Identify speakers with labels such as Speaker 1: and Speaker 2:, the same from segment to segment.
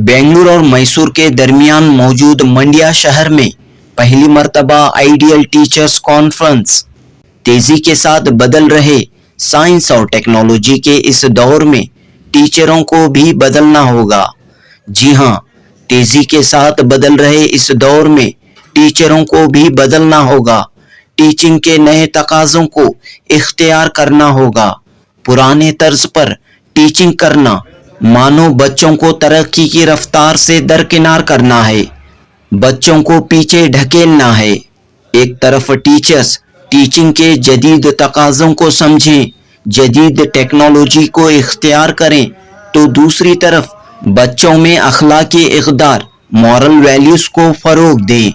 Speaker 1: बेंगलुरु और मैसूर के दरमियान मौजूद मंडिया शहर में पहली मर्तबा आइडियल टीचर्स कॉन्फ्रेंस। तेजी के साथ बदल रहे साइंस और टेक्नोलॉजी के इस दौर में टीचरों को भी बदलना होगा। जी हां, तेजी के साथ बदल रहे इस दौर में टीचरों को भी बदलना होगा। टीचिंग के नए तकाज़ों को इख्तियार करना होगा। पुराने तर्ज पर टीचिंग करना मानो बच्चों को तरक्की की रफ्तार से दरकिनार करना है, बच्चों को पीछे ढकेलना है। एक तरफ टीचर्स टीचिंग के जदीद तकाज़ों को समझें, जदीद टेक्नोलॉजी को इख्तियार करें, तो दूसरी तरफ बच्चों में अखलाकी इक़दार, मॉरल वैल्यूज़ को फ़रोग़ दें।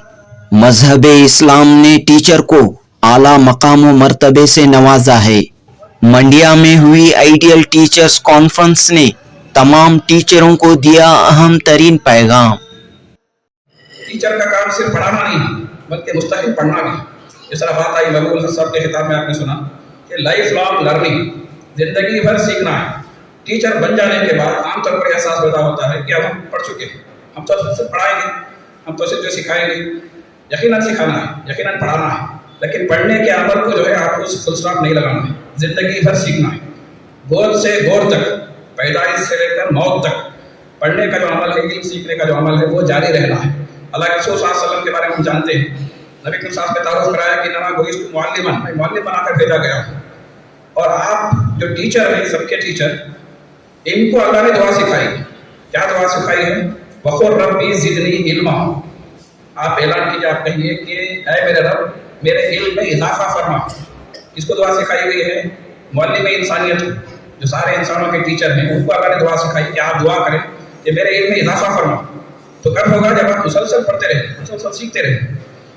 Speaker 1: मज़हब इस्लाम ने टीचर को आला मकाम व मर्तबे से नवाजा है। मंडिया में हुई आइडियल टीचर्स कॉन्फ्रेंस ने तमाम टीचरों को दिया अहम तरीन पैगाम।
Speaker 2: टीचर का काम सिर्फ पढ़ाना नहीं बल्कि मुस्तकिल पढ़ना भी। जिस तरह बात आई मकबूल हसन साहब के खिताब में आपने सुना कि लाइफ लॉन्ग लर्निंग, जिंदगी भर सीखना है। टीचर बन जाने के बाद आमतौर पर एहसास पैदा होता है कि अब हम पढ़ चुके हैं, हम तो सिर्फ पढ़ाएंगे, हम तो सिर्फ सिखाएंगे। यकीनन सिखाना है, यकीनन पढ़ाना है, लेकिन पढ़ने के अमल को जो है आपको उस फुल स्टॉप नहीं लगाना है। जिंदगी भर सीखना है, गोद से गोद तक, पैदाइश से लेकर मौत तक पढ़ने का जो अमल है, इल्म सीखने का जो अमल है, वो जारी रहना है। अल्लाह के रसूल सल्लल्लाहु अलैहि वसल्लम के बारे में हम जानते हैं, नबी के साथ में तारुफ कराया कि नमा गोइस्तु मुअल्लिमन, मैं मुअल्लिम बनाकर भेजा गया हूँ। और आप जो टीचर हैं, सबके टीचर, इनको अल्लाह ने दुआ सिखाई। क्या दुआ सिखाई है? वक़ुर रब्बी ज़िदनी इल्मा। आप ऐलान कीजिए, आप कहिए कि ऐ मेरे रब, मेरे इल्म में इजाफा फरमा। इसको दुआ सिखाई गई है। मुअल्लिम इंसानियत, जो सारे इंसानों के टीचर हैं, उनको अल्लाह ने दुआ सिखाई कि आप दुआ करें कि मेरे इल्म में इजाफा फरमा। तो कब होगा? जब आप मुसलसल पढ़ते रहे, मुसलसल सीखते रहे।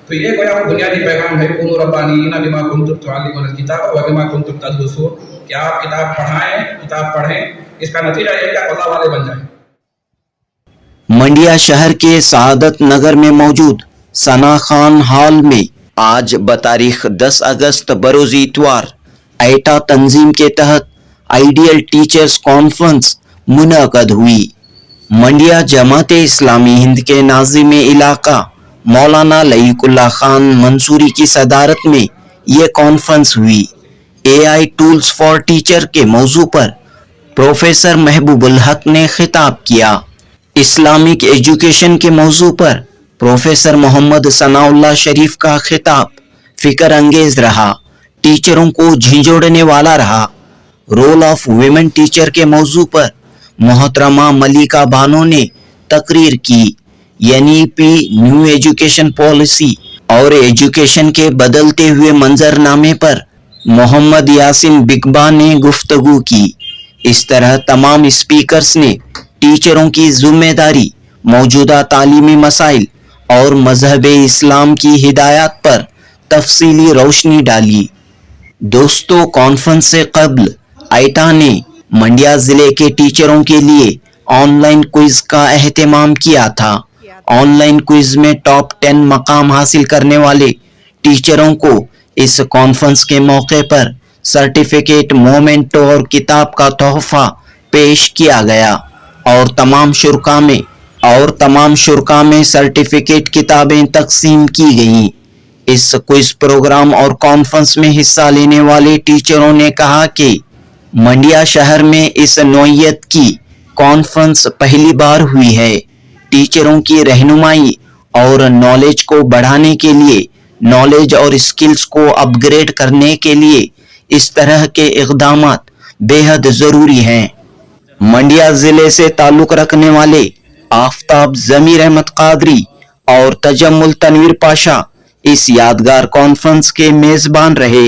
Speaker 2: तो ये कोई आप बुनियादी पैगाम है, कुनू रब्बानीना बिमा कुंतुम तुअल्लिमूनल किताब व बिमा कुंतुम तदरुसून, कि आप किताब पढ़ाएं, किताब पढ़ें। इसका नतीजा ये कि आप अल्लाह वाले बन जाएं।
Speaker 1: मंडिया शहर के सआदत नगर में मौजूद सना खान हॉल में आज बतारीख 10 अगस्त बरोज़ इतवार आइटा तंजीम के तहत आइडियल टीचर्स कॉन्फ्रेंस मुनअक़द हुई। मंडिया जमात इस्लामी हिंद के नाज़िम इलाका मौलाना लईकुल्लाह खान मंसूरी की सदारत में ये कॉन्फ्रेंस हुई। AI टूल्स फॉर टीचर के मौजू पर प्रोफेसर महबूबुल हक ने खिताब किया। इस्लामिक एजुकेशन के मौजू पर प्रोफेसर मोहम्मद सनाउल्लाह शरीफ का खिताब फिक्र अंगेज रहा, टीचरों को झिंझोड़ने वाला रहा। रोल ऑफ वुमेन टीचर के मौजू पर मोहतरमा मलिका बानो ने तकरीर की। NEP न्यू एजुकेशन पॉलिसी और एजुकेशन के बदलते हुए मंजरनामे पर मोहम्मद यासिन बिगबा ने गुफ्तगू की। इस तरह तमाम स्पीकर्स ने टीचरों की जिम्मेदारी, मौजूदा तालीमी मसाइल और मजहब इस्लाम की हिदायत पर तफसीली रोशनी डाली। दोस्तों, कॉन्फ्रेंस से कबल आइटा ने मंडिया जिले के टीचरों के लिए ऑनलाइन क्विज का एहतमाम किया था। ऑनलाइन क्विज में टॉप 10 मकाम हासिल करने वाले टीचरों को इस कॉन्फ्रेंस के मौके पर सर्टिफिकेट, मोमेंटो और किताब का तोहफा पेश किया गया और तमाम शुरका में सर्टिफिकेट किताबें तकसीम की गईं। इस क्विज प्रोग्राम और कॉन्फ्रेंस में हिस्सा लेने वाले टीचरों ने कहा कि मंडिया शहर में इस नौइयत की कॉन्फ्रेंस पहली बार हुई है। टीचरों की रहनुमाई और नॉलेज को बढ़ाने के लिए, नॉलेज और स्किल्स को अपग्रेड करने के लिए इस तरह के इक़दामात बेहद ज़रूरी हैं। मंडिया ज़िले से ताल्लुक़ रखने वाले आफ्ताब ज़मीर अहमद क़ादरी और तजम्मुल तनवीर पाशा इस यादगार कॉन्फ्रेंस के मेज़बान रहे।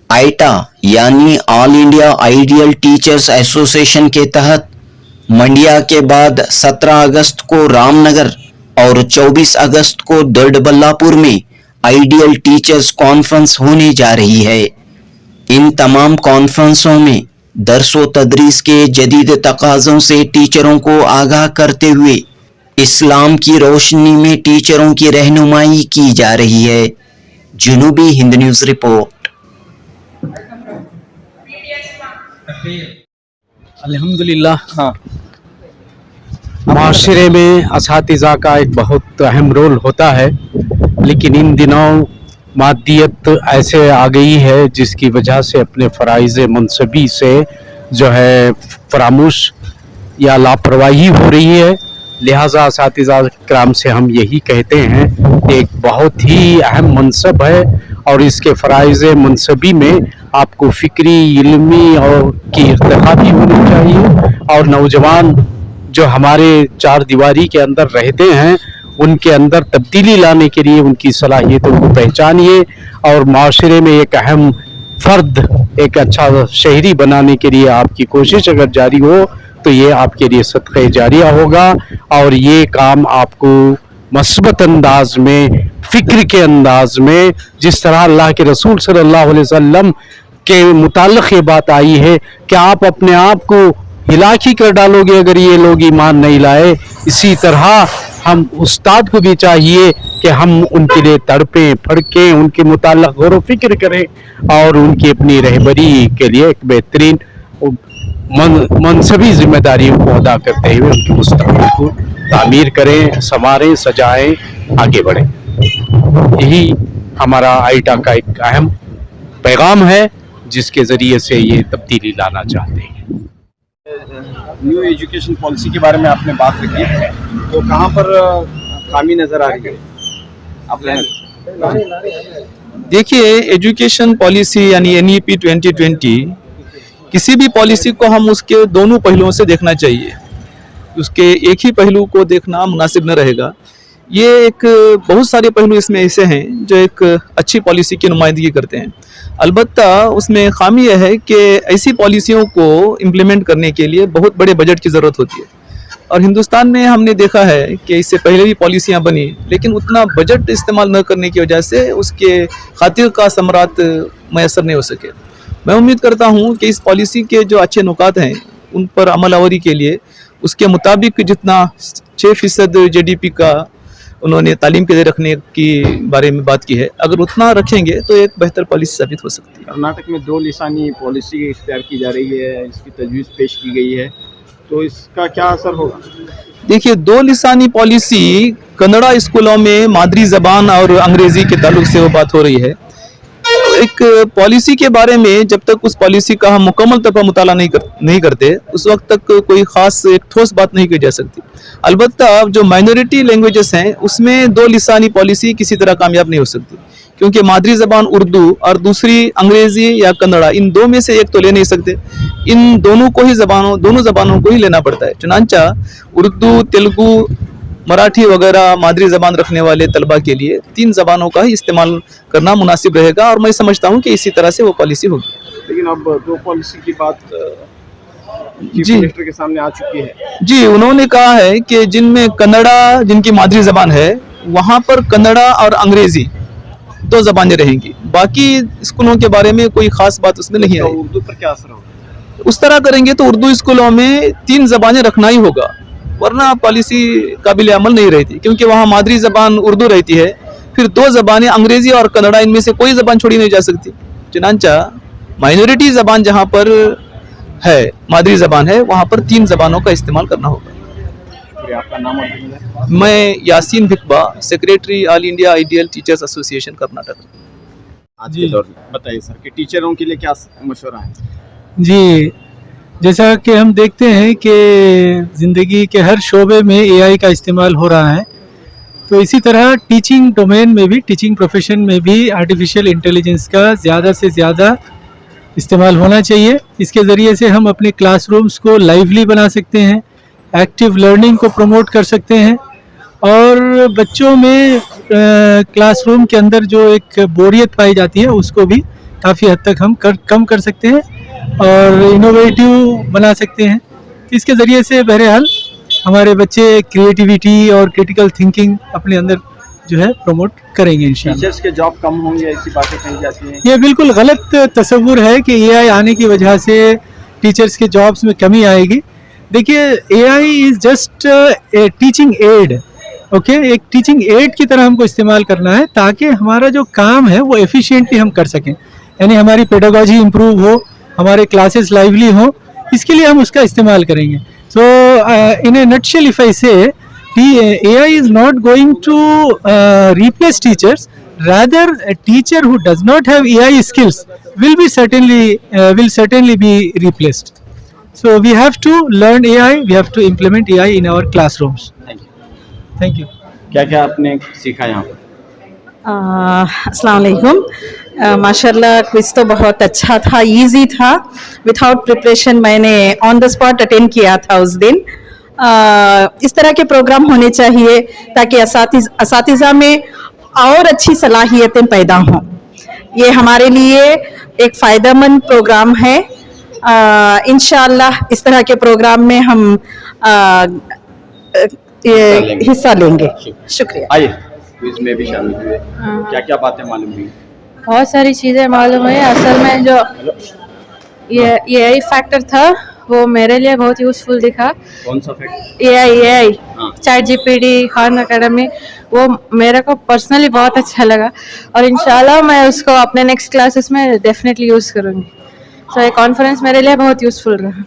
Speaker 1: आइटा यानी all India ideal teachers association के तहत मंडिया के बाद 17 अगस्त को रामनगर और 24 अगस्त को दोडबल्लापुर में आइडियल टीचर्स कॉन्फ्रेंस होने जा रही है। इन तमाम कॉन्फ्रेंसों में दर्स व तदरीस के जदीद तकाज़ों से टीचरों को आगाह करते हुए इस्लाम की रोशनी में टीचरों की रहनुमाई की जा रही है। जुनूबी हिंद न्यूज़ रिपोर्ट।
Speaker 3: अल्हम्दुलिल्लाह। हाँ, माशरे में असातिज़ा का एक बहुत अहम रोल होता है, लेकिन इन दिनों मादियत ऐसे आ गई है जिसकी वजह से अपने फ़राइज़ मनसबी से जो है फरामोश या लापरवाही हो रही है। लिहाजा असातिज़ा कराम से हम यही कहते हैं कि एक बहुत ही अहम मनसब है और इसके फ़राइज़ मनसबी में आपको फ़िक्री, इल्मी और की इर्तिक़ा भी होनी चाहिए, और नौजवान जो हमारे चार दीवारी के अंदर रहते हैं उनके अंदर तब्दीली लाने के लिए उनकी सलाहियतों को पहचानिए और माशरे में एक अहम फ़र्द, एक अच्छा शहरी बनाने के लिए आपकी कोशिश अगर जारी हो तो ये आपके लिए सदक़े जारिया होगा, और ये काम आपको मस्बत अंदाज में, फ़िक्र के अंदाज में, जिस तरह अल्लाह के रसूल सल्लल्लाहु अलैहि वसल्लम के मुताल्लिक़ ये बात आई है कि आप अपने आप को हिलाक ही कर डालोगे अगर ये लोग ईमान नहीं लाए, इसी तरह हम उस्ताद को भी चाहिए कि हम उनके लिए तड़पें, फड़कें, उनके मुताल्लिक़ गौर व फिक्र करें और उनकी अपनी रहबरी के लिए एक बेहतरीन मनसबी जिम्मेदारियों को अदा करते हुए उनके मुस्तक़बिल को तामीर करें, संवारें, सजाएं, आगे बढ़ें। यही हमारा आईटा का एक अहम पैगाम है जिसके ज़रिए से ये तब्दीली लाना चाहते हैं।
Speaker 4: न्यू एजुकेशन पॉलिसी के बारे में आपने बात रखी, तो कहाँ पर खामी नज़र आ रही है आपने?
Speaker 5: देखिए, एजुकेशन पॉलिसी यानी NEP 2020 किसी भी पॉलिसी को हम उसके दोनों पहलुओं से देखना चाहिए, उसके एक ही पहलू को देखना मुनासिब न रहेगा। ये एक बहुत सारे पहलू इसमें ऐसे हैं जो एक अच्छी पॉलिसी की नुमाइंदगी करते हैं। अलबत्ता उसमें खामी यह है कि ऐसी पॉलिसियों को इम्प्लीमेंट करने के लिए बहुत बड़े बजट की ज़रूरत होती है, और हिंदुस्तान में हमने देखा है कि इससे पहले भी पॉलिसियाँ बनी, लेकिन उतना बजट इस्तेमाल न करने की वजह से उसके खातिर का समरात मैसर नहीं हो सके। मैं उम्मीद करता हूँ कि इस पॉलिसी के जो अच्छे नुकात हैं उन पर अमल आवरी के लिए उसके मुताबिक जितना 6% GDP का उन्होंने तालीम के लिए रखने की बारे में बात की है, अगर उतना रखेंगे तो एक बेहतर पॉलिसी साबित हो सकती है।
Speaker 4: कर्नाटक में 2 लिसानी पॉलिसी इख्तियार की जा रही है, इसकी तजवीज़ पेश की गई है, तो इसका क्या असर होगा?
Speaker 5: देखिए, 2 लिसानी पॉलिसी कन्नड़ा स्कूलों में मादरी ज़बान और अंग्रेज़ी के ताल्लुक से वो बात हो रही है। एक पॉलिसी के बारे में जब तक उस पॉलिसी का हम मुकम्मल तौर पर मुताला नहीं करते उस वक्त तक कोई ख़ास एक ठोस बात नहीं की जा सकती। अलबत्ता जो माइनॉरिटी लैंग्वेजेस हैं उसमें 2 लिसानी पॉलिसी किसी तरह कामयाब नहीं हो सकती, क्योंकि मादरी ज़बान उर्दू और दूसरी अंग्रेज़ी या कन्नड़ा, इन 2 में से एक तो ले नहीं सकते, इन दोनों ज़बानों को ही लेना पड़ता है। चुनांचा उर्दू, तेलुगु, मराठी वगैरह मादरी ज़बान रखने वाले तलबा के लिए 3 ज़बानों का ही इस्तेमाल करना मुनासिब रहेगा, और मैं समझता हूँ कि इसी तरह से वो पॉलिसी होगी।
Speaker 4: लेकिन अब 2 पॉलिसी की बात चीफ
Speaker 5: जी
Speaker 4: मिनिस्टर के सामने आ चुकी है।
Speaker 5: जी, उन्होंने कहा है कि जिनमें कन्नड़ा जिनकी मादरी ज़बान है वहाँ पर कन्नड़ा और अंग्रेज़ी 2 ज़बानें रहेंगी, बाकी स्कूलों के बारे में कोई ख़ास बात उसमें नहीं
Speaker 4: तो
Speaker 5: आई।
Speaker 4: उर्दू पर क्या असर होगा?
Speaker 5: उस तरह करेंगे तो उर्दू स्कूलों में 3 ज़बानें रखना ही होगा, वरना पॉलिसी काबिल अमल नहीं रहती, क्योंकि वहाँ मादरी ज़बान उर्दू रहती है, फिर 2 ज़बानें अंग्रेज़ी और कन्नड़ा, इनमें से कोई ज़बान छोड़ी नहीं जा सकती। चुनांचा माइनॉरिटी ज़बान जहाँ पर है, मादरी ज़बान है, वहाँ पर 3 ज़बानों का इस्तेमाल करना होगा।
Speaker 4: शुक्रिया, आपका नाम और जिम्मेदारी?
Speaker 5: मैं Yasin Bhikba, secretary all India ideal teachers association Karnataka.
Speaker 4: आज के दौर में बताइए सर कि टीचरों के लिए क्या मशवरा है?
Speaker 6: जी, जैसा कि हम देखते हैं कि ज़िंदगी के हर शोबे में AI का इस्तेमाल हो रहा है, तो इसी तरह टीचिंग डोमेन में भी, टीचिंग प्रोफेशन में भी आर्टिफिशियल इंटेलिजेंस का ज़्यादा से ज़्यादा इस्तेमाल होना चाहिए। इसके ज़रिए से हम अपने क्लासरूम्स को लाइवली बना सकते हैं, एक्टिव लर्निंग को प्रमोट कर सकते हैं, और बच्चों में क्लासरूम के अंदर जो एक बोरियत पाई जाती है उसको भी काफ़ी हद तक हम कम कर सकते हैं और इनोवेटिव बना सकते हैं। इसके ज़रिए से बहरहाल हमारे बच्चे क्रिएटिविटी और क्रिटिकल थिंकिंग अपने अंदर जो है प्रमोट करेंगे इंशाल्लाह।
Speaker 4: टीचर्स के जॉब कम होंगे ऐसी बातें कही जाती हैं।
Speaker 6: ये बिल्कुल गलत तस्वुर है कि AI आने की वजह से टीचर्स के जॉब्स में कमी आएगी। देखिए, AI is just a teaching add, okay, एक टीचिंग एड की तरह हमको इस्तेमाल करना है ताकि हमारा जो काम है वो एफिशिएंटली हम कर सकें, यानी हमारी पेडागॉजी इम्प्रूव हो, हमारे क्लासेस लाइवली हो, इसके लिए हम उसका इस्तेमाल करेंगे। So, in a nutshell, if I say, AI is not going to replace teachers. Rather, a teacher who does not have AI skills will certainly be replaced. So, we have to learn AI. We have to implement AI in our classrooms.
Speaker 4: Thank you.
Speaker 6: Thank you.
Speaker 4: क्या क्या आपने सीखा यहाँ पर?
Speaker 7: अस्सलाम वालेकुम. माशाल्लाह quiz तो बहुत अच्छा था, इजी था. विदाउट प्रिपरेशन मैंने ऑन द स्पॉट अटेंड किया था उस दिन. इस तरह के प्रोग्राम होने चाहिए ताकि असातिज़ा में और अच्छी सलाहियतें पैदा हों. ये हमारे लिए एक फ़ायदेमंद प्रोग्राम है. इंशाअल्लाह इस तरह के प्रोग्राम में हम हिस्सा लेंगे. शुक्रिया.
Speaker 4: आइए क्विज में भी शामिल हुए, क्या क्या बातें मालूम हुई?
Speaker 8: बहुत सारी चीज़ें मालूम हुई. असल में जो ये AI फैक्टर था वो मेरे लिए बहुत यूज़फुल दिखा.
Speaker 4: कौन सा फैक्ट?
Speaker 8: AI
Speaker 4: हाँ.
Speaker 8: चैट GPT, खान अकेडमी, वो मेरे को पर्सनली बहुत अच्छा लगा और इंशाल्लाह मैं उसको अपने नेक्स्ट क्लासेस में डेफिनेटली यूज़ करूँगी. तो ये कॉन्फ्रेंस मेरे लिए बहुत यूज़फुल रहा.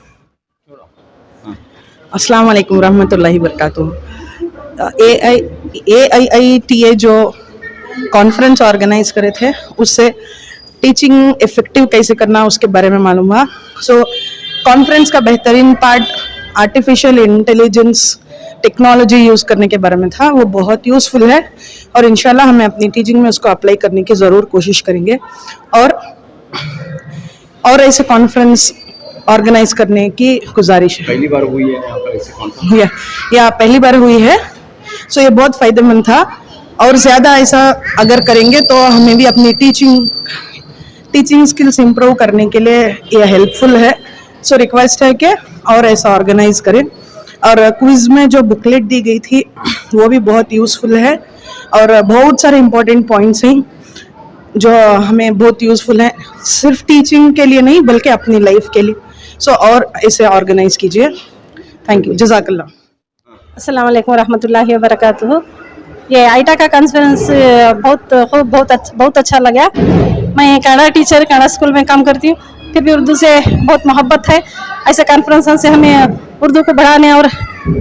Speaker 7: अस्सलाम वालेकुम रहमतुल्लाहि बरकातुहू. AIITA जो कॉन्फ्रेंस ऑर्गेनाइज करे थे उससे टीचिंग इफेक्टिव कैसे करना उसके बारे में मालूम हुआ. सो कॉन्फ्रेंस का बेहतरीन part artificial intelligence technology use करने के बारे में था. वो बहुत यूज़फुल है और इंशाल्लाह हमें अपनी टीचिंग में उसको अप्लाई करने की ज़रूर कोशिश करेंगे और ऐसे कॉन्फ्रेंस ऑर्गेनाइज करने की गुजारिश है.
Speaker 4: पहली बार हुई है यहाँ पर ऐसी कॉन्फ्रेंस?
Speaker 7: या पहली बार हुई है. सो ये बहुत फ़ायदेमंद था और ज़्यादा ऐसा अगर करेंगे तो हमें भी अपनी टीचिंग स्किल्स इम्प्रूव करने के लिए ये हेल्पफुल है. सो रिक्वेस्ट है कि और ऐसा ऑर्गेनाइज करें. और क्विज़ में जो बुकलेट दी गई थी वो भी बहुत यूज़फुल है और बहुत सारे इम्पोर्टेंट पॉइंट्स हैं जो हमें बहुत यूज़फुल हैं, सिर्फ टीचिंग के लिए नहीं बल्कि अपनी लाइफ के लिए. सो और ऐसे ऑर्गेनाइज कीजिए. Thank you. जज़ाकल्लाह.
Speaker 9: अस्सलाम वालेकुम रहमतुल्लाहि व बरकातुहू. ये आईटा का कॉन्फ्रेंस बहुत अच्छा लगा. मैं कन्नड़ा टीचर कन्नड़ा स्कूल में काम करती हूँ, फिर भी उर्दू से बहुत मोहब्बत है. ऐसे कॉन्फ्रेंस से हमें उर्दू को बढ़ाने और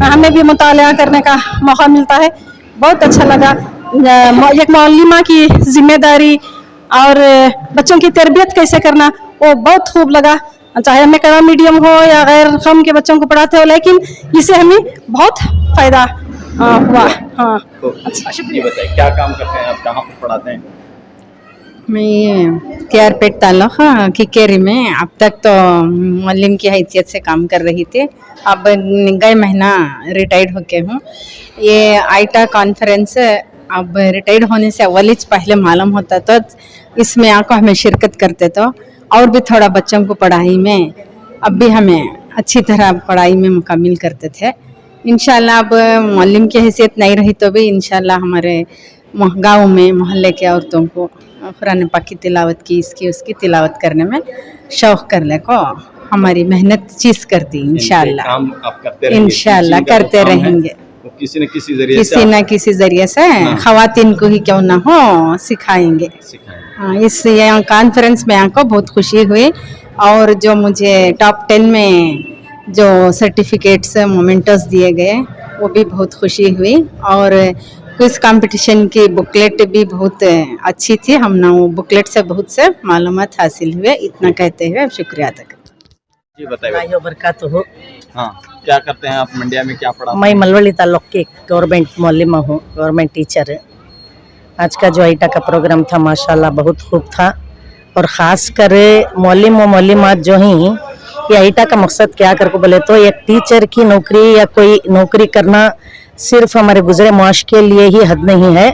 Speaker 9: हमें भी मुताला करने का मौका मिलता है. बहुत अच्छा लगा. एक मौलिमा की जिम्मेदारी और बच्चों की तरबियत कैसे करना वो बहुत खूब लगा. चाहे हमें कन्नड़ा मीडियम हो या गैर कौम के बच्चों को पढ़ाते हो, लेकिन इससे हमें बहुत फ़ायदा हुआ. हाँ.
Speaker 4: तो अच्छा, ये बताइए क्या काम करते हैं आप, कहाँ पर पढ़ाते हैं?
Speaker 10: मैं केआरपेट तालुका किकेरी में अब तक तो मुअल्लिम की हैसियत से काम कर रही थी. अब गए महीना रिटायर्ड होके हूँ. ये आईटा कॉन्फ्रेंस अब रिटायर्ड होने से अवलिच पहले मालूम होता तो इसमें आको हमें शिरकत करते तो और भी थोड़ा बच्चों को पढ़ाई में अब भी हमें अच्छी तरह पढ़ाई में मुकम्मिल करते थे. इंशाल्लाह अब मुअल्लिम की हैसियत नहीं रही तो भी इंशाल्लाह हमारे गाँव में मोहल्ले के औरतों को कुरान पाक की तिलावत की इसकी उसकी तिलावत करने में शौक़ करने को हमारी मेहनत चीज़ करती. इंशाल्लाह करते रहेंगे.
Speaker 4: किसी न किसी जरिए
Speaker 10: से ख़वातीन को ही क्यों ना हो सिखाएंगे. इस यहाँ कॉन्फ्रेंस में आकर बहुत खुशी हुई और जो मुझे टॉप 10 में जो सर्टिफिकेट्स मोमेंटोस दिए गए वो भी बहुत खुशी हुई. और क्विज कंपटीशन की बुकलेट भी बहुत अच्छी थी. हमने वो बुकलेट से बहुत से मालूमात हासिल हुए. इतना कहते हुए शुक्रिया अदा करते.
Speaker 4: जी बताइए. बरकातुहू. हाँ, क्या करते हैं आप मंडिया में, क्या पढ़ाते हैं?
Speaker 11: मैं मलवली ताल्लुक की गवर्नमेंट मौलिमा हूँ, गवर्नमेंट टीचर है. आज का जो आईटा का प्रोग्राम था माशाल्लाह बहुत खूब था और ख़ास कर मौलिम व मौलिमात जो हैं ये आईटा का मकसद क्या कर को बोले तो एक टीचर की नौकरी या कोई नौकरी करना सिर्फ हमारे गुजरे मुआश के लिए ही हद नहीं है,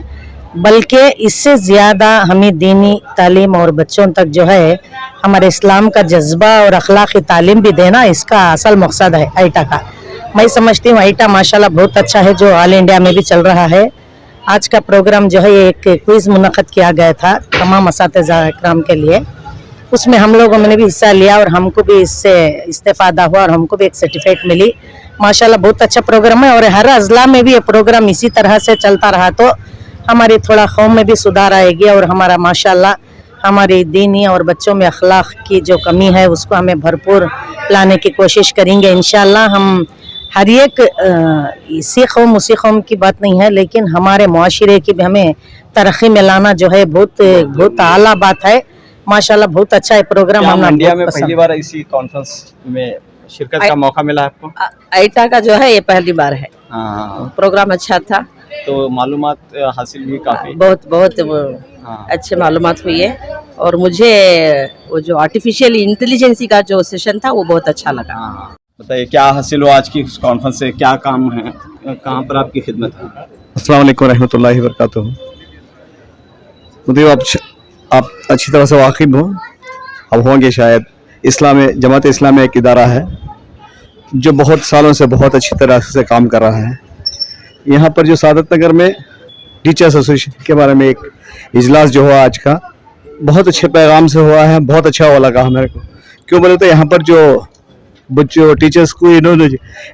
Speaker 11: बल्कि इससे ज़्यादा हमें दीनी तालीम और बच्चों तक जो है हमारे इस्लाम का जज्बा और अखलाक़ी तालीम भी देना इसका असल मकसद है आईटा का. मैं समझती हूँ आईटा माशाल्लाह बहुत अच्छा है जो ऑल इंडिया में भी चल रहा है. आज का प्रोग्राम जो है एक क्विज़ मुनक़द किया गया था तमाम असातिज़ा इकराम के लिए. उसमें हम लोगों ने भी हिस्सा लिया और हमको भी इससे इस्तेफ़ादा हुआ और हमको भी एक सर्टिफिकेट मिली. माशाल्लाह बहुत अच्छा प्रोग्राम है और हर अज़ला में भी ये प्रोग्राम इसी तरह से चलता रहा तो हमारी थोड़ा कौम में भी सुधार आएगी और हमारा माशाल्लाह हमारी दीनी और बच्चों में अखलाक की जो कमी है उसको हमें भरपूर लाने की कोशिश करेंगे. इंशाल्लाह हम हर एक सिख हो मुसिख कौम की बात नहीं है, लेकिन हमारे मुआशरे की भी हमें तरक्की में लाना जो है बहुत बहुत आला बात है। माशाल्लाह बहुत अच्छा है प्रोग्राम।
Speaker 4: क्या
Speaker 11: हम
Speaker 4: मंडिया में पहली बार इसी कॉन्फ्रेंस में शिरकत का मौका मिला आपको?
Speaker 12: आइटा का जो है ये पहली बार है।
Speaker 4: हाँ,
Speaker 12: प्रोग्राम अच्छा था,
Speaker 4: तो मालूमात हासिल हुई काफी।
Speaker 12: बहुत बहुत
Speaker 4: हाँ,
Speaker 12: अच्छे मालूमात हुई है और मुझे वो जो आर्टिफिशियल इंटेलिजेंसी का जो सेशन था वो बहुत अच्छा लगा।
Speaker 4: हाँ। बताइए क्या हासिल हुआ आज की इस कॉन्फ्रेंस से, क्या काम है, कहाँ पर आपकी खिदमत है?
Speaker 13: अस्सलाम वालेकुम रहमतुल्लाहि व बरकातुहू। मतलब आप अच्छी तरह से वाकिफ हो, अब होंगे शायद। जमात इस्लामी एक इदारा है जो बहुत सालों से बहुत अच्छी तरह से काम कर रहा है। यहाँ पर जो सादत नगर में टीचर्स एसोसिएशन के बारे में एक इजलास जो हुआ आज का, बहुत अच्छे पैगाम से हुआ है, बहुत अच्छा हुआ लगा मेरे को। क्यों बोले तो यहाँ पर जो बच्चों टीचर्स को इन्होंने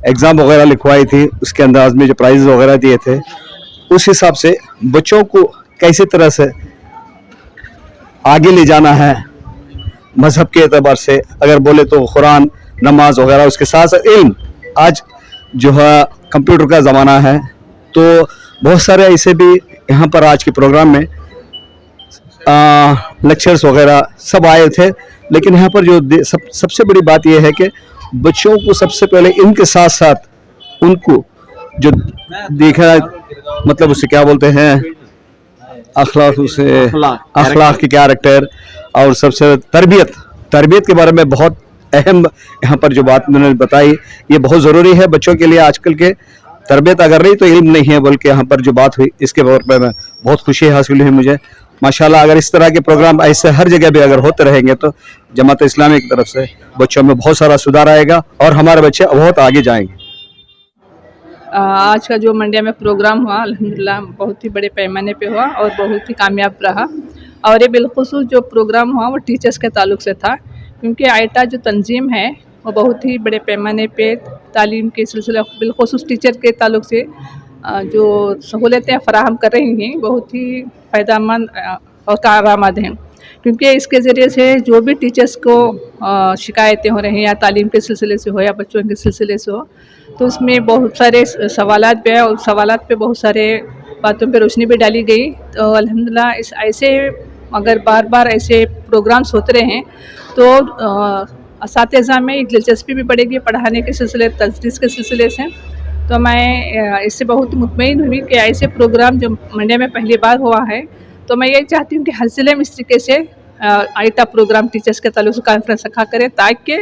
Speaker 13: एग्ज़ाम वगैरह लिखवाई थी, उसके अंदाज में जो प्राइज़ वगैरह दिए थे, उस हिसाब से बच्चों को कैसे तरह से आगे ले जाना है मज़हब के एतबार से, अगर बोले तो कुरान, नमाज वगैरह, उसके साथ साथ इल्म। आज जो है कंप्यूटर का ज़माना है, तो बहुत सारे ऐसे भी यहाँ पर आज के प्रोग्राम में लेक्चर्स वगैरह सब आए थे। लेकिन यहाँ पर जो सबसे बड़ी बात यह है कि बच्चों को सबसे पहले इनके साथ साथ उनको जो देखा, मतलब उसे क्या बोलते हैं, अखलाक की कैरेक्टर, और सबसे तरबियत के बारे में बहुत अहम यहाँ पर जो बात उन्होंने बताई, ये बहुत ज़रूरी है बच्चों के लिए। आजकल के तरबियत अगर नहीं तो इल्म नहीं है, बल्कि यहाँ पर जो बात हुई इसके बारे में बहुत खुशी हासिल हुई मुझे। माशाल्लाह, अगर इस तरह के प्रोग्राम ऐसे हर जगह भी अगर होते रहेंगे तो जमात इस्लामी की तरफ से बच्चों में बहुत सारा सुधार आएगा और हमारे बच्चे बहुत आगे जाएंगे।
Speaker 14: आज का जो मंडिया में प्रोग्राम हुआ अल्हम्दुलिल्लाह बहुत ही बड़े पैमाने पे हुआ और बहुत ही कामयाब रहा। और ये बिलखुसूस जो प्रोग्राम हुआ वो टीचर्स के ताल्लुक से था, क्योंकि आइटा जो तंजीम है वो बहुत ही बड़े पैमाने पे तालीम के सिलसिले बिलखुसूस टीचर के ताल्लुक से जो सहूलतें फ़राहम कर रही हैं बहुत ही फ़ायदेमंद और कारआमद हैं। क्योंकि इसके ज़रिए से जो भी टीचर्स को शिकायतें हो रही हैं या तालीम के सिलसिले से हो या बच्चों के सिलसिले से हो, तो उसमें बहुत सारे सवालात पे और सवालात पे बहुत सारे बातों पे रोशनी भी डाली गई। तो अल्हम्दुलिल्लाह इस ऐसे अगर बार बार ऐसे प्रोग्राम्स होते रहें तो असातिज़ा में एक दिलचस्पी भी बढ़ेगी पढ़ाने के सिलसिले, तदरीस के सिलसिले से। तो मैं इससे बहुत मुतमईन हुई कि ऐसे प्रोग्राम जो मंडिया में पहली बार हुआ है, तो मैं ये चाहती हूँ कि हर ज़िले में इस तरीके से आइटा प्रोग्राम टीचर्स के ताल्लुक से कॉन्फ्रेंस रखा करें, ताकि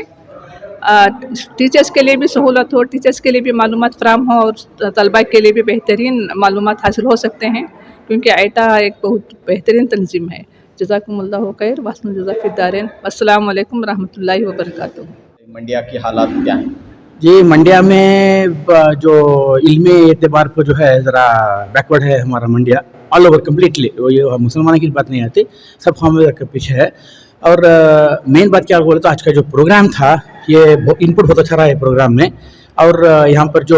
Speaker 14: टीचर्स के लिए भी सहूलत हो, टीचर्स के लिए भी मालूमात फराम हो और तलबा के लिए भी बेहतरीन मालूमात हासिल हो सकते हैं, क्योंकि आइटा एक बहुत बेहतरीन तंजीम है। जज़ाकुमुल्लाहु खैर वहसन जज़ा फिद्दारैन। अस्सलाम वालेकुम रहमतुल्लाहि व बरकातुहू।
Speaker 4: मंडिया की हालात क्या हैं?
Speaker 3: जी, मंडिया में जो इल्मी एतबार पर जो है ज़रा बैकवर्ड है हमारा मंडिया, ऑल ओवर कम्प्लीटली। ये मुसलमानों की बात नहीं आती, सब कौम के पीछे है। और मेन बात क्या बोले तो आज का जो प्रोग्राम था ये इनपुट बहुत अच्छा रहा है प्रोग्राम में। और यहाँ पर जो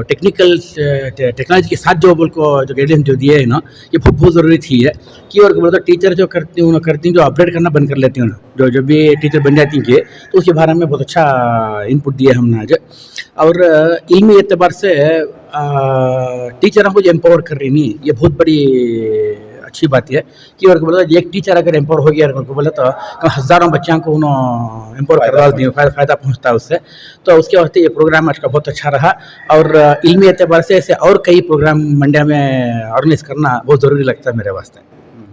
Speaker 3: टेक्नोलॉजी के साथ जो बोल को जो गाइडेंस जो दिए है ना, ये बहुत ज़रूरी थी है कि। और बोले तो टीचर जो करती जो अपडेट करना बंद कर लेती हूँ ना, जो भी टीचर बन जाती हैं तो उसके बारे में बहुत अच्छा इनपुट दिया हमने आज। और इल्मी एतबार से टीचरों को जो एम्पावर कर रही नहीं, ये बहुत बड़ी अच्छी बात है कि। और बोला एक टीचर अगर एम्पावर हो गया बोले तो हज़ारों बच्चों को उन्होंने एम्पावर करवा दिए, फ़ायदा पहुंचता है उससे। तो उसके वास्ते ये प्रोग्राम आज का बहुत अच्छा रहा। और इल्मी एतबार से ऐसे और कई प्रोग्राम मंडिया में ऑर्गेनाइज करना बहुत ज़रूरी लगता है मेरे वास्ते।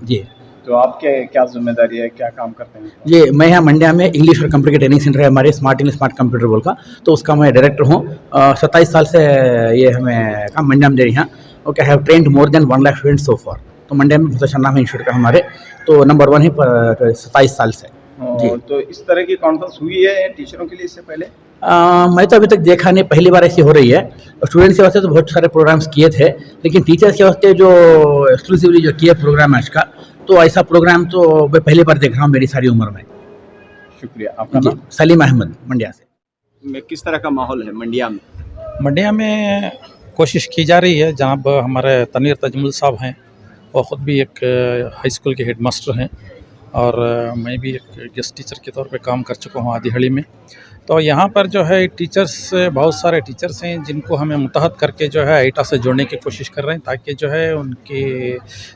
Speaker 3: जी,
Speaker 4: तो आपके क्या जिम्मेदारी है, क्या काम करते हैं?
Speaker 3: जी, मैं यहाँ मंडिया में इंग्लिश और कंप्यूटर ट्रेनिंग सेंटर है हमारे स्मार्ट इंग्लिश स्मार्ट कंप्यूटर बोल का, तो उसका मैं डायरेक्टर हूँ। 27 साल से ये हमें काम मंडिया में दे रही हैं। Okay, have trend more than 1 lakh students so for. तो मंडिया में बहुत अच्छा नाम है इंस्टीट्यूट का हमारे, तो नंबर 1 है 27 साल से। जी,
Speaker 4: तो इस तरह की कॉन्फ्रेंस हुई है टीचरों के लिए इससे पहले?
Speaker 3: मैं तो अभी तक देखा नहीं, पहली बार ऐसी हो रही है। स्टूडेंट्स के वास्ते तो बहुत सारे प्रोग्राम्स किए थे, लेकिन टीचर्स के वास्ते जो एक्सक्लूसिवली जो किया प्रोग्राम आज का, तो ऐसा प्रोग्राम तो मैं पहली बार देख रहा हूँ मेरी सारी उम्र में।
Speaker 4: शुक्रिया। आपका नाम?
Speaker 3: सलीम अहमद, मंडिया से।
Speaker 4: किस तरह का माहौल है मंडिया में?
Speaker 15: मंडिया में कोशिश की जा रही है। जनाब हमारे तनीर तजमुल साहब हैं, वो ख़ुद भी एक हाई स्कूल के हेड मास्टर हैं, اور میں بھی ایک گیسٹ ٹیچر کے طور پہ کام کر چکا ہوں آدھی ہڑی میں. تو یہاں پر جو ہے ٹیچرس بہت سارے ٹیچرس ہیں جن کو ہمیں متحد کر کے جو ہے ایٹا سے جوڑنے کی کوشش کر رہے ہیں تاکہ جو ہے ان کی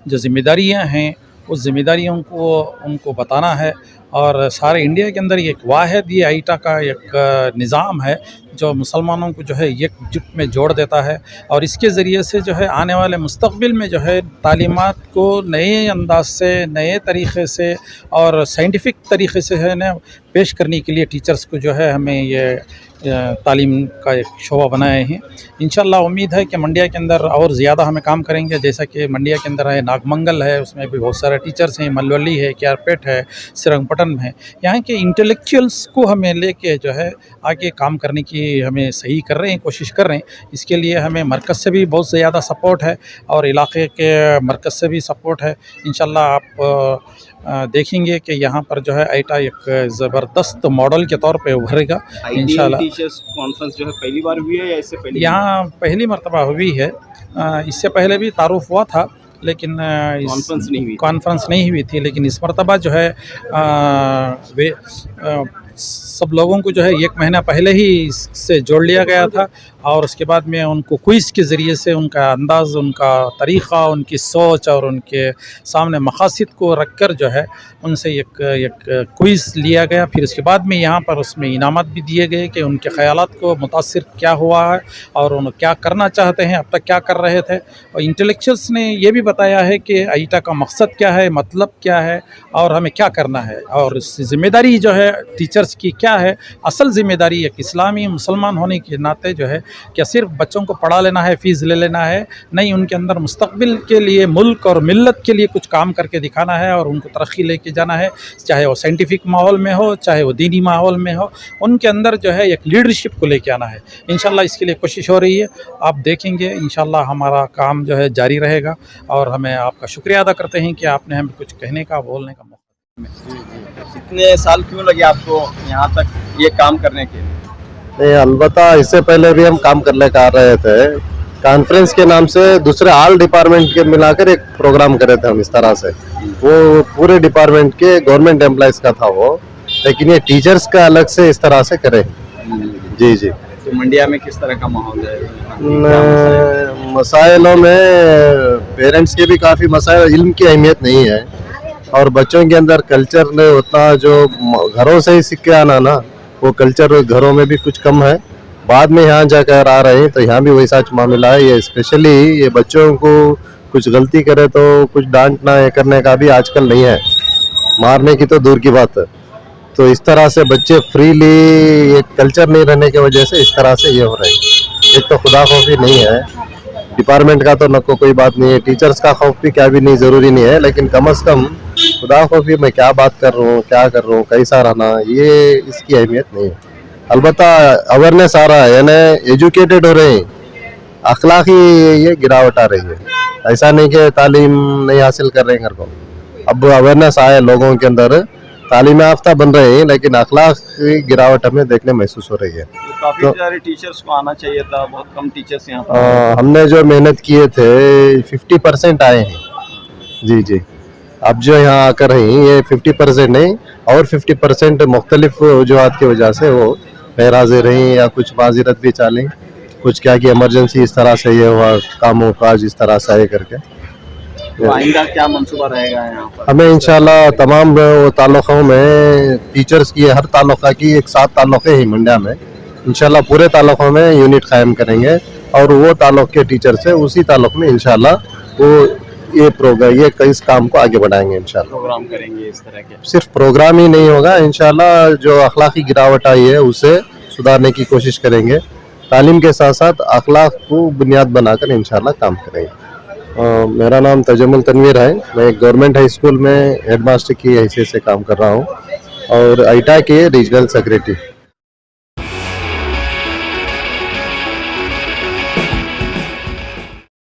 Speaker 15: جو ذمہ داریاں ہیں اس ذمہ داریوں کو ان کو بتانا ہے. اور سارے انڈیا کے اندر ایک واحد یہ ایٹا کا ایک نظام ہے جو مسلمانوں کو جو ہے ایک جٹ میں جوڑ دیتا ہے اور اس کے ذریعے سے جو ہے آنے والے مستقبل میں جو ہے تعلیمات کو نئے انداز سے نئے طریقے سے اور سائنٹیفک طریقے سے ہے نا پیش کرنے کے لیے ٹیچرز کو جو ہے ہمیں یہ تعلیم کا ایک شعبہ بنائے ہیں. انشاءاللہ امید ہے کہ منڈیا کے اندر اور زیادہ ہمیں کام کریں گے. جیسا کہ منڈیا کے اندر ہے ناگمنگل ہے, اس میں بھی بہت سارے ٹیچرز ہیں, ملولی ہے, کیار پیٹ ہے, سرنگ پٹن ہے. یہاں کے انٹلیکچوئلس کو ہمیں لے کے جو ہے آگے کام کرنے کی ہمیں صحیح کر رہے ہیں, کوشش کر رہے ہیں. اس کے لیے ہمیں مرکز سے بھی بہت زیادہ سپورٹ ہے اور علاقے کے مرکز سے بھی سپورٹ ہے. انشاءاللہ آپ دیکھیں گے کہ یہاں پر جو ہے ایٹا ایک زبردست ماڈل کے طور پہ ابھرے گا انشاءاللہ.
Speaker 4: ٹیچرس کانفرنس جو ہے پہلی بار ہوئی ہے یا اس سے پہلے؟
Speaker 15: یہاں پہلی مرتبہ ہوئی ہے. اس سے پہلے بھی تعارف ہوا تھا لیکن کانفرنس نہیں ہوئی تھی. لیکن اس مرتبہ جو ہے سب لوگوں کو جو ہے ایک مہینہ پہلے ہی اس سے جوڑ لیا گیا تھا اور اس کے بعد میں ان کو کوئز کے ذریعے سے ان کا انداز, ان کا طریقہ, ان کی سوچ اور ان کے سامنے مقاصد کو رکھ کر جو ہے ان سے ایک کوئز لیا گیا. پھر اس کے بعد میں یہاں پر اس میں انعامات بھی دیے گئے کہ ان کے خیالات کو متاثر کیا ہوا ہے اور ان کیا کرنا چاہتے ہیں, اب تک کیا کر رہے تھے. اور انٹلیکچوئلس نے یہ بھی بتایا ہے کہ ایٹا کا مقصد کیا ہے, مطلب کیا ہے اور ہمیں کیا کرنا ہے اور اس ذمہ داری جو ہے ٹیچرز کی کیا ہے. اصل ذمہ داری ایک اسلامی مسلمان ہونے کے ناطے جو ہے کیا صرف بچوں کو پڑھا لینا ہے, فیس لے لینا ہے, نہیں, ان کے اندر مستقبل کے لیے ملک اور ملت کے لیے کچھ کام کر کے دکھانا ہے اور ان کو ترقی لے کے جانا ہے, چاہے وہ سائنٹیفک ماحول میں ہو, چاہے وہ دینی ماحول میں ہو. ان کے اندر جو ہے ایک لیڈرشپ کو لے کے آنا ہے. انشاءاللہ اس کے لیے کوشش ہو رہی ہے. آپ دیکھیں گے انشاءاللہ ہمارا کام جو ہے جاری رہے گا اور ہمیں آپ کا شکریہ ادا کرتے ہیں کہ آپ نے ہمیں کچھ کہنے کا, بولنے کا موقع.
Speaker 4: اتنے سال کیوں لگے آپ کو یہاں تک یہ کام کرنے کے؟
Speaker 16: نہیں, البتہ اس سے پہلے بھی ہم کام کرنے کا آ رہے تھے. کانفرنس کے نام سے دوسرے آل ڈپارٹمنٹ کے ملا کر ایک پروگرام کرے تھے ہم اس طرح سے. وہ پورے ڈپارٹمنٹ کے گورنمنٹ امپلائیز کا تھا وہ, لیکن یہ ٹیچرز کا الگ سے اس طرح سے کرے. جی جی.
Speaker 4: تو منڈیا میں کس طرح کا ماحول ہے؟
Speaker 16: مسائلوں میں پیرنٹس کے بھی کافی مسائل, علم کی اہمیت نہیں ہے اور بچوں کے اندر کلچر نے اتنا جو گھروں سے ہی سیکھ کے آنا نا, وہ کلچر گھروں میں بھی کچھ کم ہے. بعد میں یہاں جا کر آ رہے ہیں تو یہاں بھی ویسا معاملہ ہے. یہ اسپیشلی یہ بچوں کو کچھ غلطی کرے تو کچھ ڈانٹنا یہ کرنے کا بھی آج کل نہیں ہے, مارنے کی تو دور کی بات ہے. تو اس طرح سے بچے فریلی, ایک کلچر نہیں رہنے کی وجہ سے اس طرح سے یہ ہو رہے ہیں. ایک تو خدا خوفی نہیں ہے ڈپارٹمنٹ کا, تو نہ کوئی بات نہیں ہے. ٹیچرز کا خوف بھی کیا بھی نہیں, ضروری نہیں ہے, لیکن کم از کم خدا خوفی میں کیا بات کر رہا ہوں, کیا کر رہا ہوں, کیسا رہنا, یہ اس کی اہمیت نہیں ہے. البتہ اویئرنیس آ رہا ہے, یعنی ایجوکیٹڈ ہو رہے ہیں, اخلاقی یہ گراوٹ آ رہی ہے. ایسا نہیں کہ تعلیم نہیں حاصل کر رہے ہیں گھر کو, اب اویئرنیس آئے لوگوں کے اندر, تعلیم یافتہ بن رہے ہیں, لیکن اخلاق کی گراوٹ ہمیں دیکھنے محسوس ہو رہی ہے.
Speaker 4: کافی سارے ٹیچرز کو آنا چاہیے تھا, بہت کم ٹیچرز یہاں پر.
Speaker 16: ہم نے جو محنت کیے تھے 50% آئے ہیں. جی جی. اب جو یہاں آ کر رہے ہیں یہ 50% نہیں, اور 50% مختلف وجوہات کی وجہ سے وہ غیر حاضر رہیں یا کچھ معذرت بھی چالیں, کچھ کیا کہ ایمرجنسی اس طرح سے یہ ہوا, کاموں کاج اس طرح سے آئے کر کے.
Speaker 4: آئندہ کیا منصوبہ رہے گا یہاں پر؟
Speaker 16: ہمیں انشاءاللہ تمام تعلقوں میں ٹیچرز کی, ہر تعلقہ کی 7 تعلقے ہیں منڈیا میں, انشاءاللہ پورے تعلقوں میں یونٹ قائم کریں گے اور وہ تعلق کے ٹیچر سے اسی تعلق میں انشاءاللہ وہ یہ پروگرام, یہ اس کام کو آگے بڑھائیں گے انشاءاللہ.
Speaker 4: پروگرام کریں گے اس طرح کے؟
Speaker 16: صرف پروگرام ہی نہیں ہوگا, انشاءاللہ جو اخلاقی گراوٹ آئی ہے اسے سدھارنے کی کوشش کریں گے. تعلیم کے ساتھ ساتھ اخلاق کو بنیاد بنا کر انشاءاللہ کام کریں گے. میرا نام تجمل تنویر ہے, میں ایک گورنمنٹ ہائی اسکول میں ہیڈ ماسٹر کی حیثیت سے کام کر رہا ہوں اور ایٹا کے ریجنل سیکریٹری.